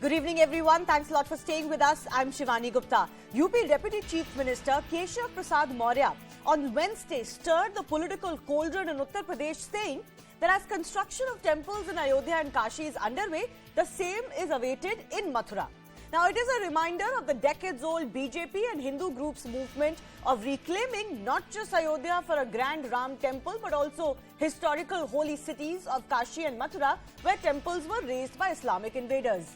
Good evening, everyone. Thanks a lot for staying with us. I'm Shivani Gupta. UP Deputy Chief Minister Keshav Prasad Maurya on Wednesday stirred the political cauldron in Uttar Pradesh, saying that as construction of temples in Ayodhya and Kashi is underway, the same is awaited in Mathura. Now, it is a reminder of the decades-old BJP and Hindu groups' movement of reclaiming not just Ayodhya for a grand Ram temple, but also historical holy cities of Kashi and Mathura, where temples were razed by Islamic invaders.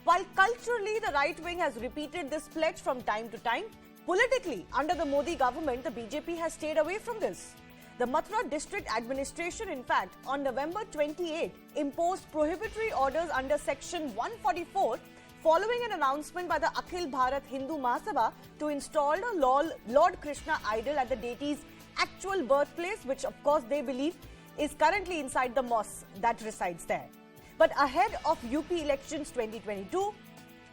While culturally the right wing has repeated this pledge from time to time, politically, under the Modi government, the BJP has stayed away from this. The Mathura district administration, in fact, on November 28, imposed prohibitory orders under Section 144 following an announcement by the Akhil Bharat Hindu Mahasabha to install a Lord Krishna idol at the deity's actual birthplace, which of course they believe is currently inside the mosque that resides there. But ahead of UP elections 2022,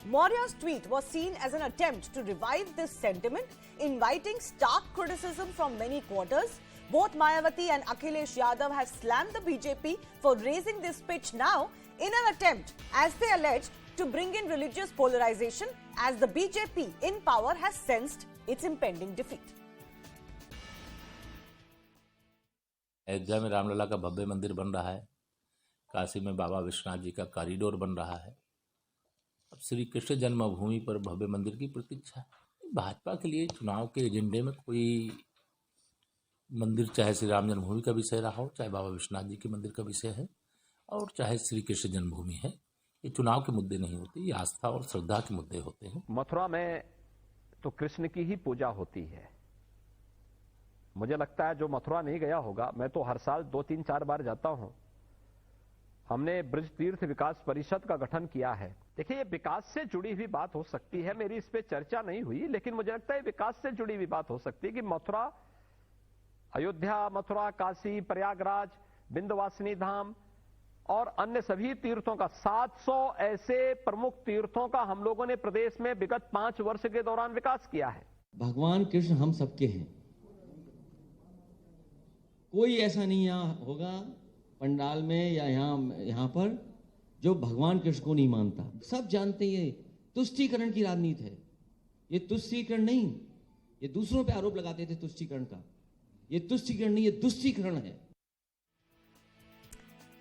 Maurya's tweet was seen as an attempt to revive this sentiment, inviting stark criticism from many quarters. Both Mayawati and Akhilesh Yadav have slammed the BJP for raising this pitch now in an attempt, as they alleged, to bring in religious polarization, as the BJP in power has sensed its impending defeat. Ayodhya में रामलला का भव्य मंदिर बन रहा है, काशी में बाबा विश्वनाथ जी का corridor बन रहा है, अब श्री कृष्ण जन्मभूमि पर भव्य मंदिर की प्रतीक्षा। भाजपा के लिए चुनाव के एजेंडे में कोई मंदिर, चाहे श्री राम जन्मभूमि का विषय रहा हो, चाहे बाबा विश्वनाथ जी के मंदिर का विषय है, और चाहे श्री कृष्ण जन्मभूमि है, ये चुनाव के मुद्दे नहीं होते, ये आस्था और श्रद्धा के मुद्दे होते हैं। मथुरा में तो कृष्ण की ही पूजा होती है। मुझे लगता है जो मथुरा नहीं गया होगा, मैं तो हर साल 2-3-4 बार जाता हूं। हमने ब्रज तीर्थ विकास परिषद का गठन किया है। देखिए, ये विकास से जुड़ी हुई बात हो सकती है, मेरी इस पे चर्चा नहीं हुई, लेकिन मुझे लगता है विकास से जुड़ी हुई बात हो सकती है कि मथुरा, अयोध्या, मथुरा, काशी, प्रयागराज, विंध्यवासिनी धाम और अन्य सभी तीर्थों का 700 ऐसे प्रमुख तीर्थों का हम लोगों ने प्रदेश में विगत 5 वर्ष के दौरान विकास किया है। भगवान कृष्ण हम सबके हैं। कोई ऐसा नहीं यहाँ होगा पंडाल में या यहाँ पर जो भगवान कृष्ण को नहीं मानता। सब जानते हैं ये तुष्टीकरण की राजनीति है। ये तुष्टीकरण नहीं, ये दूसरों पे आरोप लगाते थे तुष्टीकरण का। ये तुष्टीकरण नहीं, ये दुष्टीकरण है।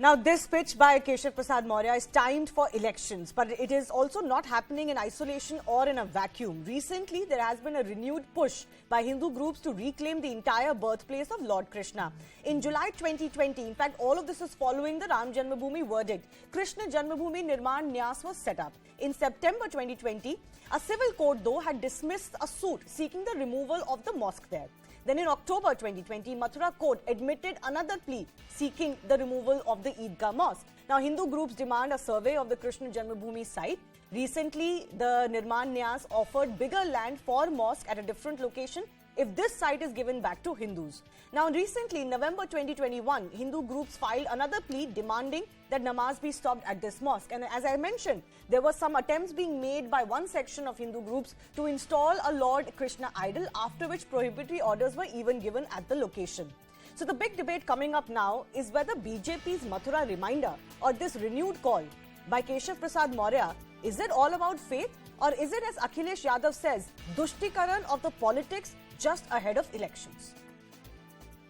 Now, this pitch by Keshav Prasad Maurya is timed for elections, but it is also not happening in isolation or in a vacuum. Recently, there has been a renewed push by Hindu groups to reclaim the entire birthplace of Lord Krishna. In July 2020, in fact, all of this is following the Ram Janmabhoomi verdict. Krishna Janmabhoomi Nirman Nyas was set up. In September 2020, a civil court, though, had dismissed a suit seeking the removal of the mosque there. Then in October 2020, Mathura court admitted another plea seeking the removal of the Eidgah mosque. Now, Hindu groups demand a survey of the Krishna Janmabhoomi site. Recently, the Nirman Nyas offered bigger land for mosque at a different location if this site is given back to Hindus. Now, recently, in November 2021, Hindu groups filed another plea demanding that namaz be stopped at this mosque. And as I mentioned, there were some attempts being made by one section of Hindu groups to install a Lord Krishna idol, after which prohibitory orders were even given at the location. So the big debate coming up now is whether BJP's Mathura reminder or this renewed call by Keshav Prasad Maurya, is it all about faith, or is it, as Akhilesh Yadav says, Dushtikaran of the politics just ahead of elections?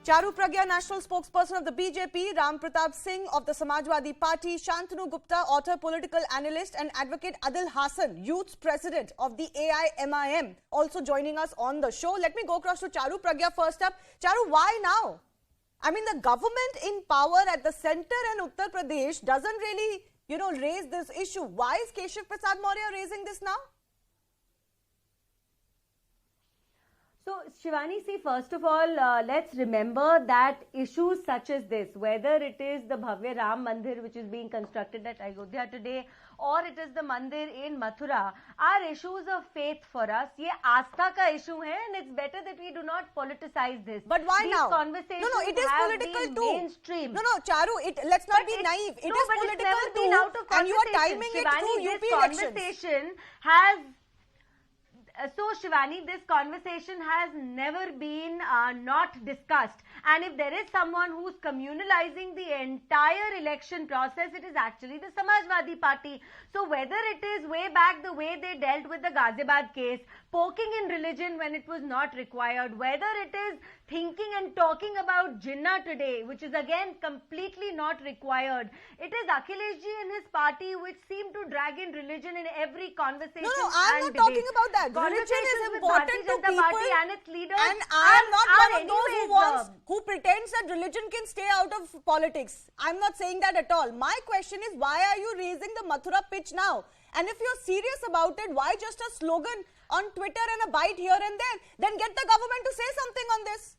Charu Pragya, national spokesperson of the BJP, Ram Pratap Singh of the Samajwadi Party, Shantanu Gupta, author, political analyst, and advocate Adil Hassan, youth president of the AIMIM, also joining us on the show. Let me go across to Charu Pragya first up. Charu, why now? I mean, the government in power at the center and Uttar Pradesh doesn't really, raise this issue. Why is Keshav Prasad Maurya raising this now? So, Shivani, see, first of all, let's remember that issues such as this, whether it is the Bhavya Ram Mandir which is being constructed at Ayodhya today, or it is the Mandir in Mathura, are issues of faith for us. Ye Astha ka issue hai, and it's better that we do not politicize this. But why These now? Conversations No, it is political too. Mainstream. No, Charu, let's not be naive. It is political too, out of and you are timing Shivani, it through UP this elections. Conversation has So, Shivani, this conversation has never been not discussed. And if there is someone who's communalizing the entire election process, it is actually the Samajwadi Party. So, whether it is way back the way they dealt with the Ghaziabad case, poking in religion when it was not required, whether it is thinking and talking about Jinnah today, which is again completely not required, it is Akhilesh ji and his party which seem to drag in religion in every conversation. No, I'm not talking about that. Religion is important to people, Party and its leaders, and I am not one of those anyways, who pretends that religion can stay out of politics. I'm not saying that at all. My question is, why are you raising the Mathura pitch now? And if you're serious about it, why just a slogan on Twitter and a bite here and there? Then get the government to say something on this.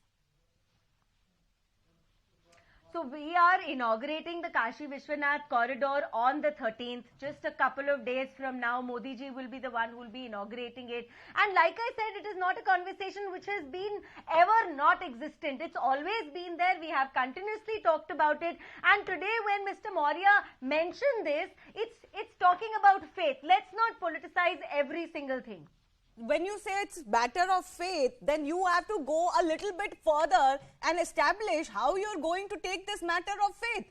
So we are inaugurating the Kashi Vishwanath corridor on the 13th. Just a couple of days from now, Modi ji will be the one who will be inaugurating it. And like I said, it is not a conversation which has been ever not existent. It's always been there. We have continuously talked about it. And today when Mr. Maurya mentioned this, it's talking about faith. Let's not politicize every single thing. When you say it's matter of faith, then you have to go a little bit further and establish how you're going to take this matter of faith.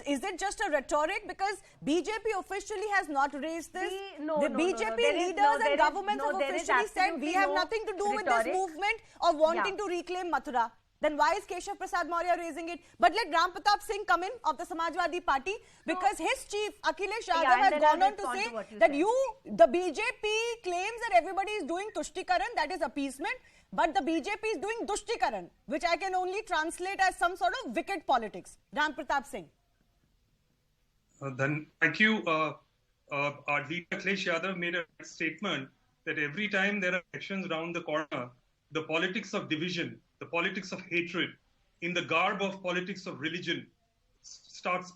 Is it just a rhetoric? Because BJP officially has not raised this. The BJP leaders and governments have officially said we have nothing to do with this movement of wanting to reclaim Mathura. Then why is Keshav Prasad Maurya raising it? But let Ram Pratap Singh come in of the Samajwadi Party, because his chief Akhilesh Yadav has gone on to say that the BJP claims that everybody is doing Tushtikaran, that is appeasement, but the BJP is doing Dushtikaran, which I can only translate as some sort of wicked politics. Ram Pratap Singh. Then thank you. Our leader Akhilesh Yadav made a statement that every time there are elections around the corner, the politics of division, the politics of hatred, in the garb of politics of religion, starts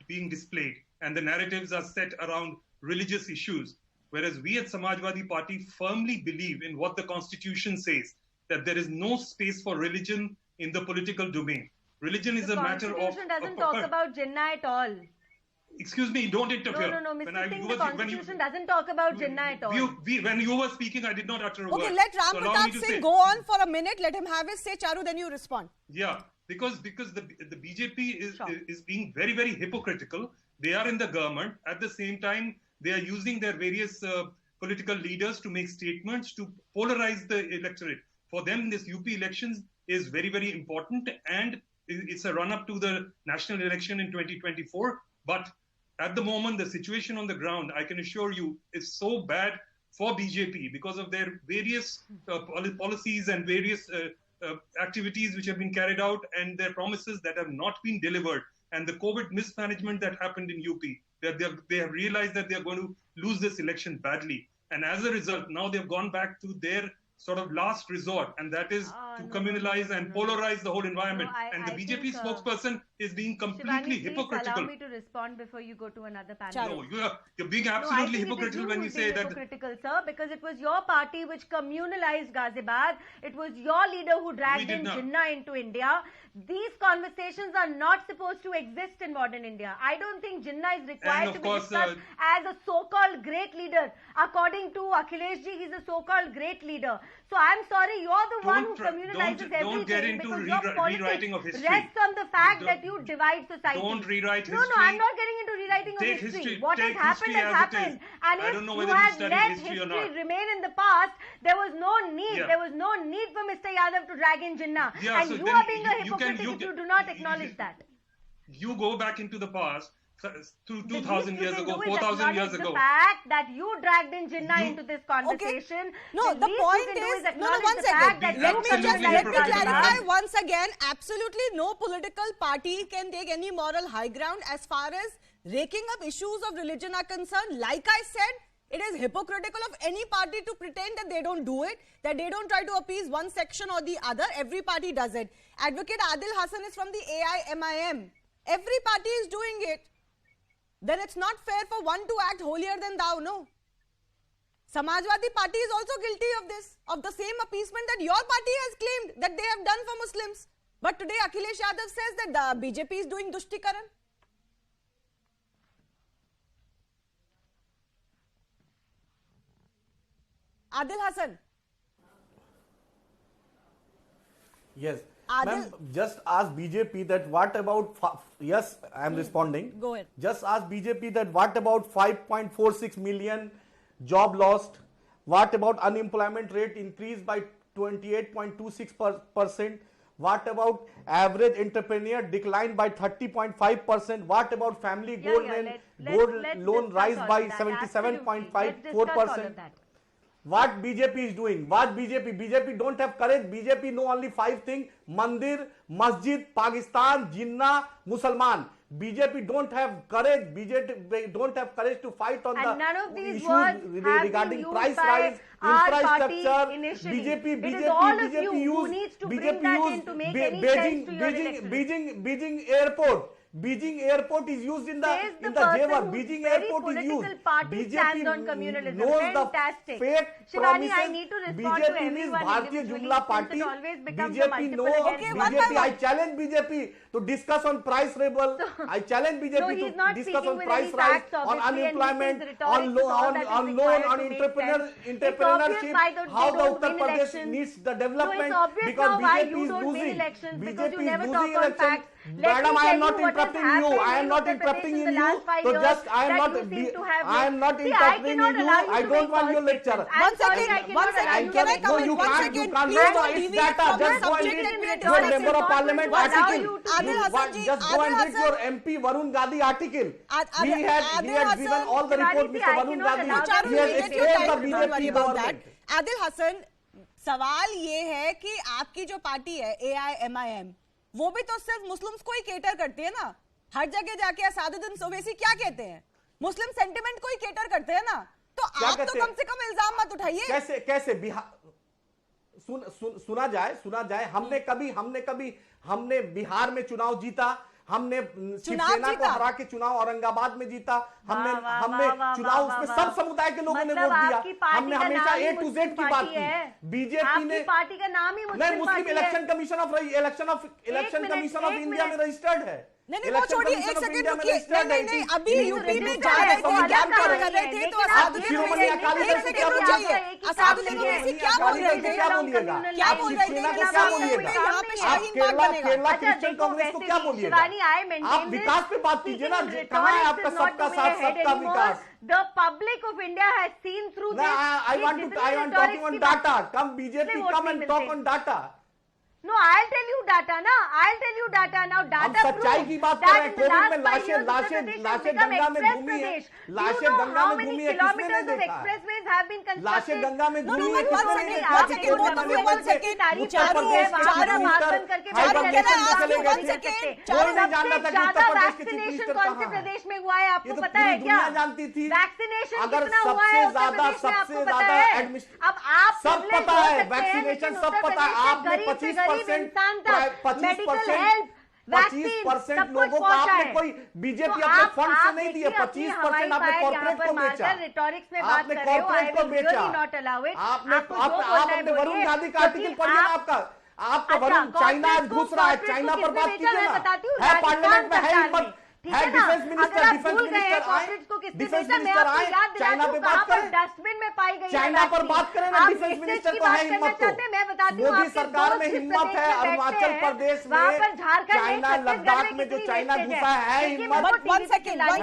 being displayed, and the narratives are set around religious issues. Whereas we at Samajwadi Party firmly believe in what the Constitution says, that there is no space for religion in the political domain. Religion is a matter of... The Constitution doesn't talk about Jinnah at all. Excuse me, don't interfere. No, Mr. Singh, the Constitution doesn't talk about Jinnah at all. When you were speaking, I did not utter a word. Okay, let Ram Pratap Singh go on for a minute. Let him have his say. Charu, then you respond. Yeah, because the BJP is being very, very hypocritical. They are in the government. At the same time, they are using their various political leaders to make statements to polarize the electorate. For them, this UP elections is very, very important, and it's a run-up to the national election in 2024. But at the moment, the situation on the ground, I can assure you, is so bad for BJP because of their various policies and various activities which have been carried out, and their promises that have not been delivered, and the COVID mismanagement that happened in UP. They have realized that they are going to lose this election badly. And as a result, now they've gone back to their sort of last resort, and that is to communalize and polarize the whole environment. And the BJP spokesperson is being completely hypocritical. Allow me to respond before you go to another panel. No, you're being absolutely hypocritical when you say that. Hypocritical, sir, because it was your party which communalized Ghaziabad. It was your leader who dragged in Jinnah into India. These conversations are not supposed to exist in modern India. I don't think Jinnah is required to be discussed as a so-called great leader. According to Akhilesh ji, he's a so-called great leader. So I'm sorry, you're the one who communalizes everything. Don't get into rewriting of history. Rests on the fact that you divide society. Don't rewrite history. No, I'm not getting into rewriting of history. What has happened has happened. And if you had let history remain in the past, there was no need. There was no need for Mr. Yadav to drag in Jinnah. And you are being a hypocrite if you do not acknowledge that. You go back into the past. 2,000 years ago, 4,000 years ago. The fact that you dragged in Jinnah into this conversation. Okay. No, the point is, one second. Let me clarify once again. Absolutely no political party can take any moral high ground as far as raking up issues of religion are concerned. Like I said, it is hypocritical of any party to pretend that they don't do it, that they don't try to appease one section or the other. Every party does it. Advocate Adil Hassan is from the AIMIM. Every party is doing it. Then it's not fair for one to act holier than thou, no? Samajwadi Party is also guilty of this, of the same appeasement that your party has claimed that they have done for Muslims. But today Akhilesh Yadav says that the BJP is doing Dushtikaran. Adil Hasan. Yes. Adil- Ma'am, just ask BJP that what about, yes, I am responding. Go ahead. Just ask BJP that what about 5.46 million job lost? What about unemployment rate increased by 28.26%? What about average entrepreneur declined by 30.5%? What about family gold loan rise by 77.54%? What BJP is doing? What BJP don't have courage. BJP know only 5 things: Mandir, Masjid, Pakistan, Jinnah, Musalman. BJP don't have courage. BJP don't have courage to fight on And none of the these issues words have regarding been price used by rise, our party infrastructure. initially. BJP It is all of you who used needs to bring that in to make any sense to your electorate. Beijing airport is used in the Says the Jewar. person whose Beijing very airport is political used. party stands on communalism. knows Fantastic. the fake Shivani, I promises. need to respond to BJP means everyone Bharatiya individually Jumla since Party. it always becomes a BJP multiple no. against one. BJP, I challenge BJP to discuss on price rebel. I challenge No, BJP he's to not discuss speaking on with price any rise, facts, on obviously, and he unemployment, thinks rhetoric on is all loan, that is on required to make entrepreneurship, sense. It's obvious why they how the don't Uttar win Pradesh elections. needs the So development it's obvious because now why BJP you is don't win losing. elections because BJP you is never losing talk on elections. facts. Madam, I am not interrupting you. I am not interrupting in you. So just I am not. I am not interrupting in you. I don't want your lecture. One second. Can I come in? No, you 1 can't. second. You can't. Please No, don't it's deviate data. from the Just go and subject read that we are your discussing. member of parliament article. Adil Hasan ji, Just go and read your MP Varun Gandhi article. He had given all the report. Mr. Varun Gandhi. Charu, He you has get your explained the time. Don't worry BJP about that. government. Adil Hasan, सवाल ये है कि आपकी जो party है AIMIM, वो भी तो सिर्फ मुस्लिम्स को ही केटर करती है ना. हर जगह जाके असादुद्दीन ओवैसी क्या कहते हैं? मुस्लिम सेंटिमेंट को ही केटर करते हैं ना. तो आप तो कम से कम इल्जाम मत उठाइए. कैसे बिहार सुना जाए. हमने बिहार में चुनाव जीता. हमने शिवसेना को हरा के चुनाव औरंगाबाद में जीता. हमने चुनाव उसमें सब समुदाय के लोगों ने वोट दिया. हमने हमेशा A to Z की बात की. बीजेपी ने पार्टी का नाम ही मुस्लिम इलेक्शन कमीशन ऑफ इंडिया में रजिस्टर्ड है. नहीं वो छोड़िए, एक सेकंड रुकिए. नहीं अभी यूपी में जा रहे थे, ज्ञान कर रहे थे, तो असादुद्दीन ओवैसी, एक सेकंड रुक जाइए. असादुद्दीन ओवैसी क्या बोल रहे थे? क्या बोलिएगा? क्या बोल रहे थे कि यहाँ पे शाहीन बाग बनेगा? केरला क्रिश्चियन कांग्रेस को क्या बोलिएगा? आप विकास पे बात कीजिए ना. कहाँ है आपका सबका साथ सबका विकास? The public of India has seen through this. I want talking on data. Come BJP, come and talk on data. No, I'll tell you data ना. I'll tell you data now. Data हम सच्चाई की बात कर रहे हैं. Covid में लाशें गंगा में घूमी है. लाशें गंगा में घूमी है. किसने नहीं देखा? लाशें गंगा में घूमी है. किसने नहीं देखा? कोई नहीं जानता था कि उत्तर प्रदेश के चीफ मिनिस्टर कहाँ है. प्रदेश में हुआ है, आपको पता है क्या? जानती थी. वैक्सीनेशन अगर कितना हुआ है उत्तर प्रदेश में, आपको पता है? अब आप सब पता है. वैक्सीनेशन सब पता है. आपने 25% लोगों को आपने कोई बीजेपी अपने फंड से नहीं दिए. 25% आपने कॉर्पोरेट को बेचा. आपने कॉर्पोरेट को बेचा. आपने वरुण गांधी का आर्टिकल पढ़िए ना. आपका वरुण चाइना आज घुस रहा है. चाइना पर बात कीजिए ना. है पार्लियामेंट में है हिम्मत. है डिफेंस मिनिस्टर आए. चाइना पे बात करें. डस्टबिन में पाई गई. चाइना पर बात करें ना. डिफेंस मिनिस्टर को है हिम्मत. तो मोदी सरकार में हिम्मत है. अरुणाचल प्रदेश में, चाइना लद्दाख में जो चाइना घुसा है हिम्मत. One second. All of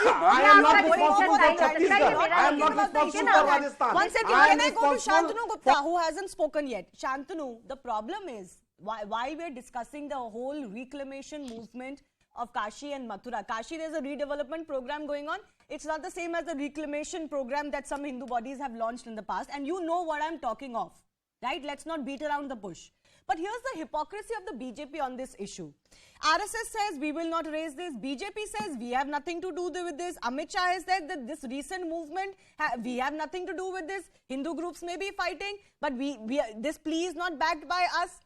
you I am not responsible for Chhattisgarh. I am not responsible for Rajasthan. One second. Can I go to Shantanu Gupta, who hasn't spoken yet? Shantanu, the problem is why we are discussing the whole reclamation movement of Kashi and Mathura. Kashi, there's a redevelopment program going on. It's not the same as the reclamation program that some Hindu bodies have launched in the past. And you know what I'm talking of, right? Let's not beat around the bush. But here's the hypocrisy of the BJP on this issue. RSS says we will not raise this. BJP says we have nothing to do with this. Amit Shah has said that this recent movement, we have nothing to do with this. Hindu groups may be fighting, but this plea is not backed by us.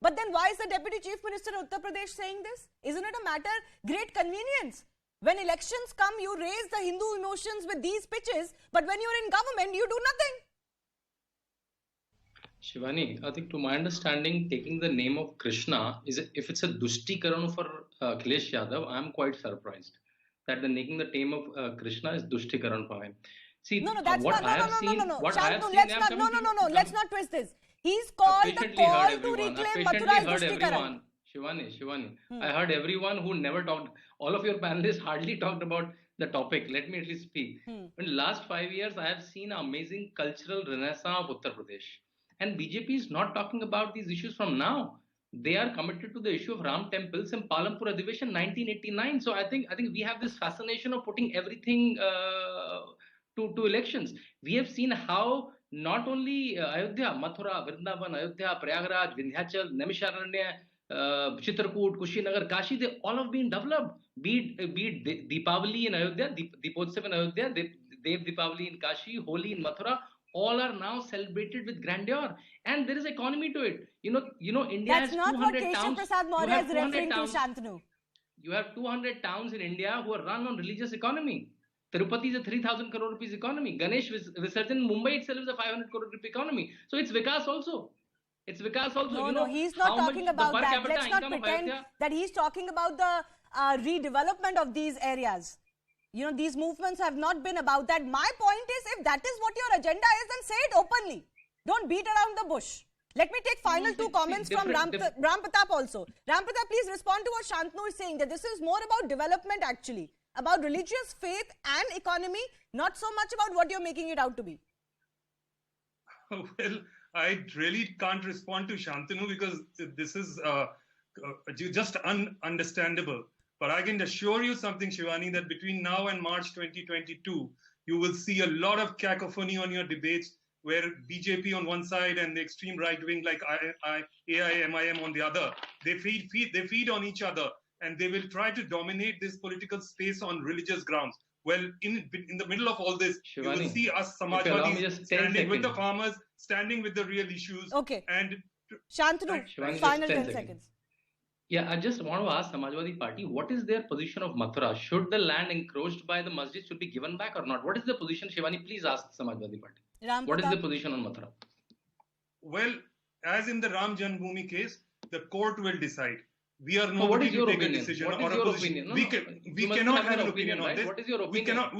But then why is the Deputy Chief Minister of Uttar Pradesh saying this? Isn't it a matter great convenience? When elections come, you raise the Hindu emotions with these pitches, but when you're in government, you do nothing. Shivani, I think to my understanding, taking the name of Krishna, if it's a Dushtikaran for Akhilesh Yadav, I'm quite surprised that making the name of Krishna is Dushtikaran for him. See, No, that's what not. I have seen, No. what I have Shantanu, seen, let's I'm not. coming to No. you. Let's not twist this. He's called the Patiently call heard to everyone. reclaim Patiently Mathura's heard Tuštikaran. everyone. Shivani, I heard everyone who never talked. All of your panelists hardly talked about the topic. Let me at least speak. In the last 5 years, I have seen an amazing cultural renaissance of Uttar Pradesh. And BJP is not talking about these issues from now. They are committed to the issue of Ram temples and Palampur Adhivesan 1989. So I think we have this fascination of putting everything to elections. We have seen how not only Ayodhya, Mathura, Vrindavan, Ayodhya, Prayagraj, Vindhyachal, Naimisharanya, Chitrakoot, Kushinagar, Kashi, they all have been developed. Be it Deepavali in Ayodhya, Deepotsav in Ayodhya, Dev Deepavali in Kashi, Holi in Mathura, all are now celebrated with grandeur, and there is economy to it. India That's has not what 200 Keshav towns. Prasad You Maurya have is 200 referring to, towns. Shantanu. You have 200 towns in India who are run on religious economy. Tirupati is a 3,000 crore rupees economy. Ganesh Visarjan in Mumbai itself is a 500 crore rupee economy. So it's Vikas also. It's Vikas also. No, he's not talking about that. Let's not pretend that he's talking about the redevelopment of these areas. These movements have not been about that. My point is, if that is what your agenda is, then say it openly. Don't beat around the bush. Let me take final two comments from Ram Pratap also. Ram Pratap, please respond to what Shantanu is saying, that this is more about development actually, about religious faith and economy, not so much about what you're making it out to be. Well, I really can't respond to Shantanu because this is just ununderstandable. But I can assure you something, Shivani, that between now and March 2022, you will see a lot of cacophony on your debates where BJP on one side and the extreme right wing like AIMIM on the other, they feed on each other, and they will try to dominate this political space on religious grounds. Well, in the middle of all this, Shivani, you will see us Samajwadis standing with the farmers, standing with the real issues. Okay. And Shantanu, final 10 seconds. Yeah, I just want to ask Samajwadi Party, what is their position of Mathura? Should the land encroached by the masjid should be given back or not? What is the position, Shivani? Please ask Samajwadi Party. What is the position on Mathura? Well, as in the Ram Janmabhoomi case, the court will decide. We are not going to take a decision or a position. We cannot have an opinion on this. What is your opinion?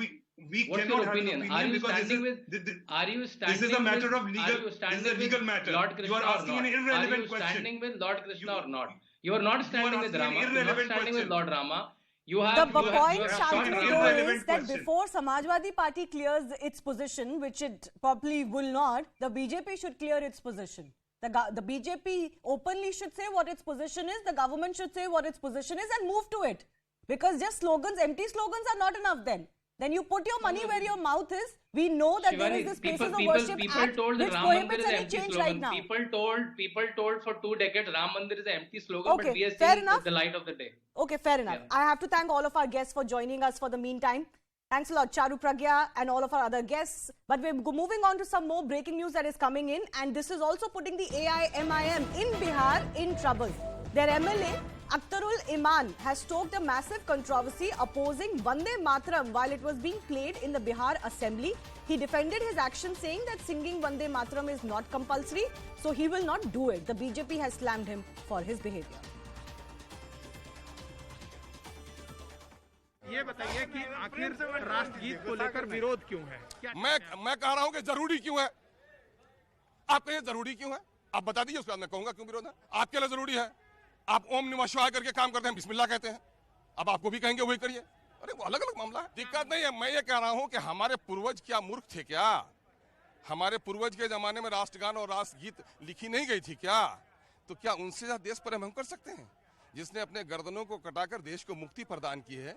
We cannot have an opinion. Are you standing with? This is a matter of legal. This is a legal matter. You are asking an irrelevant question. Are you standing with Lord Krishna or not? You are not standing with Rama. You are not standing with Lord Rama. The point, Shantanu, is that before Samajwadi Party clears its position, which it probably will not, the BJP should clear its position. The BJP openly should say what its position is, the government should say what its position is and move to it. Because just slogans, empty slogans are not enough then. Then you put your money where your mouth is. We know that there is this Places of Worship Act which prohibits any change right now. People told for 2 decades Ram Mandir is an empty slogan, but we are seeing the light of the day. Okay, fair enough. I have to thank all of our guests for joining us for the meantime. Thanks a lot, Charu Pragya and all of our other guests. But we're moving on to some more breaking news that is coming in, and this is also putting the AIMIM in Bihar in trouble. Their MLA, Akhtarul Iman, has stoked a massive controversy opposing Vande Mataram while it was being played in the Bihar Assembly. He defended his action, saying that singing Vande Mataram is not compulsory, so he will not do it. The BJP has slammed him for his behavior. ये बताइए कि आखिर राष्ट्रगीत को लेकर विरोध क्यों है? मैं कह रहा हूं कि जरूरी क्यों है? आप कहिए जरूरी क्यों है? आप बता दीजिए, उसके बाद मैं कहूंगा क्यों विरोध है। आपके लिए जरूरी है, आप ओम नमः शिवाय करके काम करते हैं, बिस्मिल्लाह कहते हैं, अब आपको भी कहेंगे वही करिए। अरे वो अलग अलग मामला है, दिक्कत नहीं है। मैं ये कह रहा हूं कि हमारे पूर्वज क्या मूर्ख थे क्या? हमारे पूर्वज के जमाने में राष्ट्रगान और राष्ट्रगीत लिखी नहीं गई थी क्या? तो क्या उनसे ज्यादा देश प्रेम हम कर सकते हैं? जिसने अपने गर्दनों को कटाकर देश को मुक्ति प्रदान की है,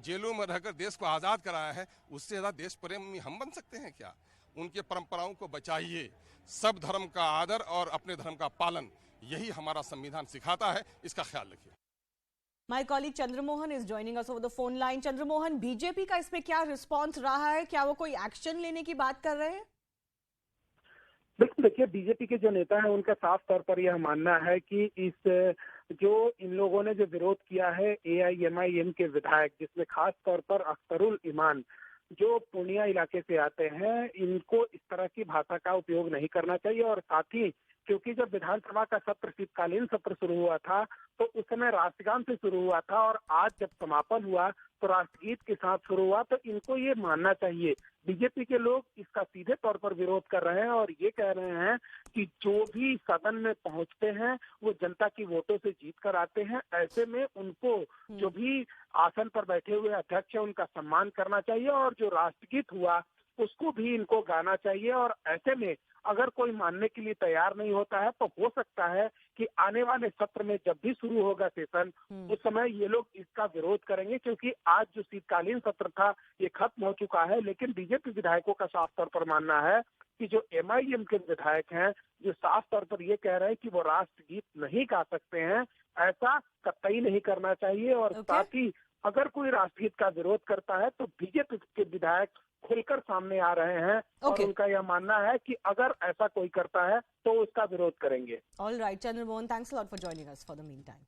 जेलों में रहकर देश को आजाद कराया है, उससे ज्यादा देश प्रेमी हम बन सकते हैं क्या? उनके परंपराओं को बचाइए, सब धर्म का आदर और अपने धर्म का पालन, यही हमारा संविधान सिखाता है, इसका ख्याल रखिए। My colleague Chandramohan is joining us over the phone line. Chandramohan, BJP का इसमें क्या रिस्पांस रहा है? क्या वो कोई एक्शन लेने की बात कर रहे हैं? बिल्कुल, देखिए बीजेपी के जो नेता हैं उनका साफ तौर पर यह मानना है कि इन लोगों ने जो विरोध किया है AIMIM के विधायक, जिसमें खास तौर पर अख्तरुल इमान जो पूर्णिया इलाके से आते हैं, इनको इस तरह की भाषा का उपयोग नहीं करना चाहिए और साथ ही क्योंकि जब विधानसभा का सत्र शीतकालीन सत्र शुरू हुआ था तो उस समय राष्ट्रगान से शुरू हुआ था और आज जब समापन हुआ तो राष्ट्रगीत के साथ शुरू हुआ। तो इनको ये मानना चाहिए, बीजेपी के लोग इसका सीधे तौर पर विरोध कर रहे हैं और ये कह रहे हैं कि जो भी सदन में पहुंचते हैं वो जनता की वोटों से जीत कर आते हैं। ऐसे में उनको जो भी आसन पर बैठे हुए अध्यक्ष है उनका सम्मान करना चाहिए और जो राष्ट्रगीत हुआ उसको भी इनको गाना चाहिए। और ऐसे में अगर कोई मानने के लिए तैयार नहीं होता है तो हो सकता है कि आने वाले सत्र में जब भी शुरू होगा सेशन उस समय ये लोग इसका विरोध करेंगे, क्योंकि आज जो शीतकालीन सत्र था ये खत्म हो चुका है। लेकिन बीजेपी विधायकों का साफ तौर पर मानना है कि जो एमआईएम के विधायक हैं जो साफ तौर पर ये कह रहे हैं कि वो राष्ट्रगीत नहीं गा सकते हैं, ऐसा कतई नहीं करना चाहिए। और साथ ही अगर कोई राष्ट्रगीत का विरोध करता है तो बीजेपी के विधायक खुलकर सामने आ रहे हैं और उनका यह मानना है कि अगर ऐसा कोई करता है तो उसका विरोध करेंगे। All right, Chandramohan, thanks a lot for joining us for the meantime.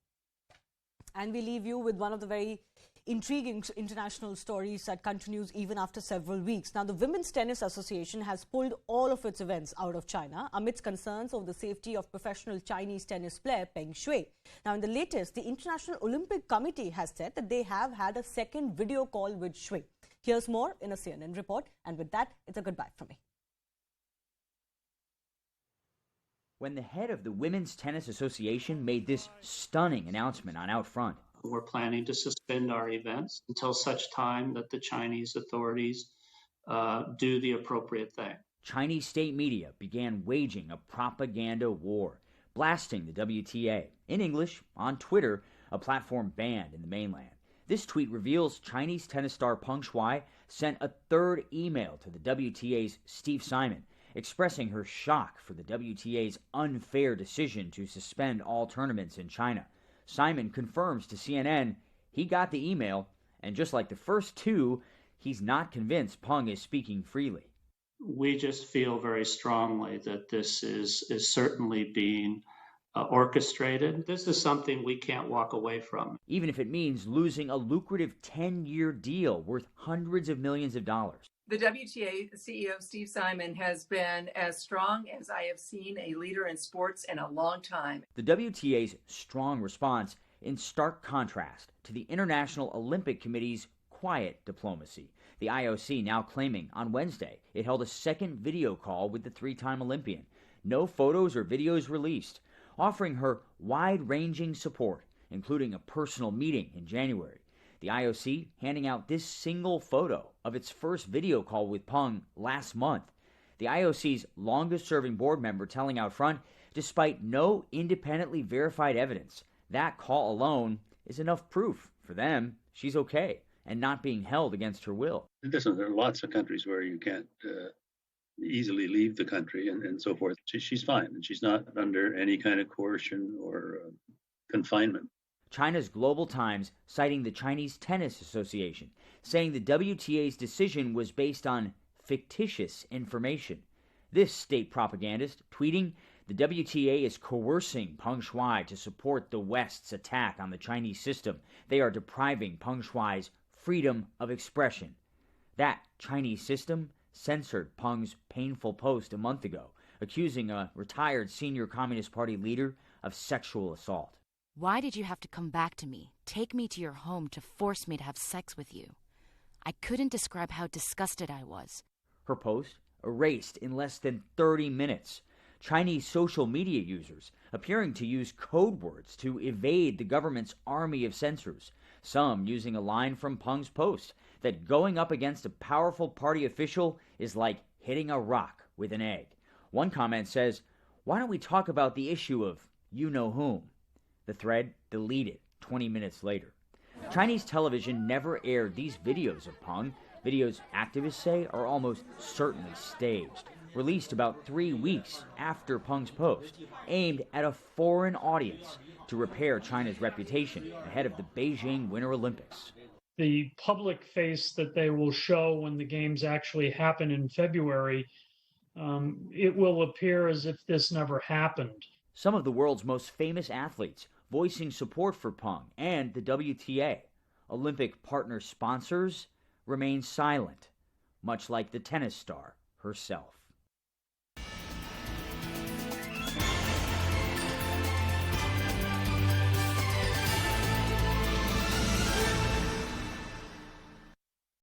And we leave you with one of the very intriguing international stories that continues even after several weeks. Now, the Women's Tennis Association has pulled all of its events out of China amidst concerns over the safety of professional Chinese tennis player Peng Shuai. Now, in the latest, the International Olympic Committee has said that they have had a second video call with Shuai. Here's more in a CNN report. And with that, it's a goodbye from me. When the head of the Women's Tennis Association made this stunning announcement on Out Front. We're planning to suspend our events until such time that the Chinese authorities do the appropriate thing. Chinese state media began waging a propaganda war, blasting the WTA in English on Twitter, a platform banned in the mainland. This tweet reveals Chinese tennis star Peng Shuai sent a third email to the WTA's Steve Simon, expressing her shock for the WTA's unfair decision to suspend all tournaments in China. Simon confirms to CNN he got the email, and just like the first two, he's not convinced Peng is speaking freely. We just feel very strongly that this is certainly being orchestrated. This is something we can't walk away from. Even if it means losing a lucrative 10-year deal worth hundreds of millions of dollars. The WTA CEO, Steve Simon, has been as strong as I have seen a leader in sports in a long time. The WTA's strong response in stark contrast to the International Olympic Committee's quiet diplomacy. The IOC now claiming on Wednesday it held a second video call with the three-time Olympian. No photos or videos released, offering her wide-ranging support, including a personal meeting in January. The IOC handing out this single photo of its first video call with Peng last month. The IOC's longest-serving board member telling Out Front, despite no independently verified evidence, that call alone is enough proof for them she's okay and not being held against her will. Listen, there are lots of countries where you can't easily leave the country and so forth. She's fine, and she's not under any kind of coercion or confinement. China's Global Times citing the Chinese Tennis Association, saying the WTA's decision was based on fictitious information. This state propagandist tweeting, the WTA is coercing Peng Shuai to support the West's attack on the Chinese system. They are depriving Peng Shuai's freedom of expression. That Chinese system censored Peng's painful post a month ago, accusing a retired senior Communist Party leader of sexual assault. Why did you have to come back to me, take me to your home to force me to have sex with you? I couldn't describe how disgusted I was. Her post erased in less than 30 minutes. Chinese social media users appearing to use code words to evade the government's army of censors, some using a line from Peng's post that going up against a powerful party official is like hitting a rock with an egg. One comment says, why don't we talk about the issue of you-know-whom? The thread deleted 20 minutes later. Chinese television never aired these videos of Peng, videos activists say are almost certainly staged, released about 3 weeks after Peng's post, aimed at a foreign audience to repair China's reputation ahead of the Beijing Winter Olympics. The public face that they will show when the games actually happen in February, it will appear as if this never happened. Some of the world's most famous athletes voicing support for Peng and the WTA. Olympic partner sponsors remain silent, much like the tennis star herself.